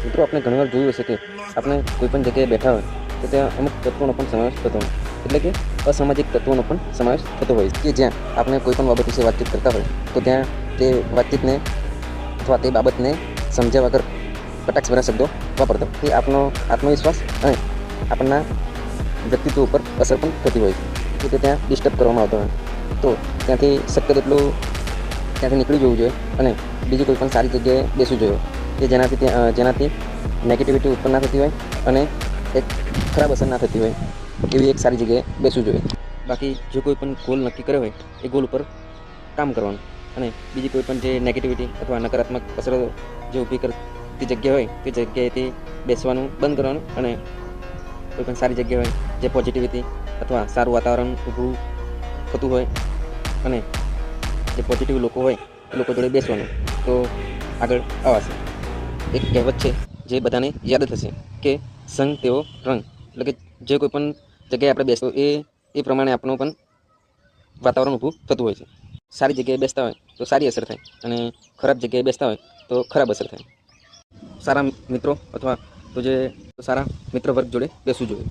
મિત્રો આપણે ઘણીવાર જોયું હશે કે આપણે કોઈપણ જગ્યાએ બેઠા હોય તો ત્યાં અમુક તત્વોનો પણ સમાવેશ થતો હોય, એટલે કે અસામાજિક તત્વોનો પણ સમાવેશ થતો હોય કે જ્યાં આપણે કોઈપણ બાબત વિશે વાતચીત કરતા હોય તો ત્યાં તે વાતચીતને અથવા તે બાબતને સમજ્યા વગર કટાક્ષભર્યા શબ્દો વાપરતા એ આપણો આત્મવિશ્વાસ અને આપણના વ્યક્તિત્વ ઉપર અસર પણ થતી હોય છે કે ત્યાં ડિસ્ટર્બ કરવામાં આવતો હોય તો ત્યાંથી શક્ય તેટલું ત્યાંથી નીકળી જવું જોઈએ અને બીજી કોઈ પણ સારી જગ્યાએ બેસવું જોઈએ કે જેનાથી નેગેટિવિટી ઉત્પન્ન ના થતી હોય અને એક ખરાબ અસર ના થતી હોય એવી એક સારી જગ્યાએ બેસવું જોઈએ. બાકી જો કોઈ પણ ગોલ નક્કી કર્યો હોય એ ગોલ ઉપર કામ કરવાનું અને બીજી કોઈ પણ જે નેગેટિવિટી અથવા નકારાત્મક અસરો જે ઊભી કરતી જગ્યા હોય તે જગ્યાએથી બેસવાનું બંધ કરવાનું અને કોઈ પણ સારી જગ્યા હોય જે પોઝિટિવિટી અથવા સારું વાતાવરણ ઊભું થતું હોય અને જે પોઝિટિવ લોકો હોય એ લોકો જોડે બેસવાનું તો આગળ આવાશે. એક કહેવત છે જે બધાને યાદ થશે કે સંગ તેવો રંગ, એટલે કે જે કોઈ પણ જગ્યાએ આપણે બેસવું એ પ્રમાણે આપણું પણ વાતાવરણ ઊભું થતું હોય છે. સારી જગ્યાએ બેસતા હોય તો સારી અસર થાય અને ખરાબ જગ્યાએ બેસતા હોય તો ખરાબ અસર થાય. સારા મિત્રો અથવા તો સારા મિત્ર વર્ગ જોડે બેસવું જોઈએ.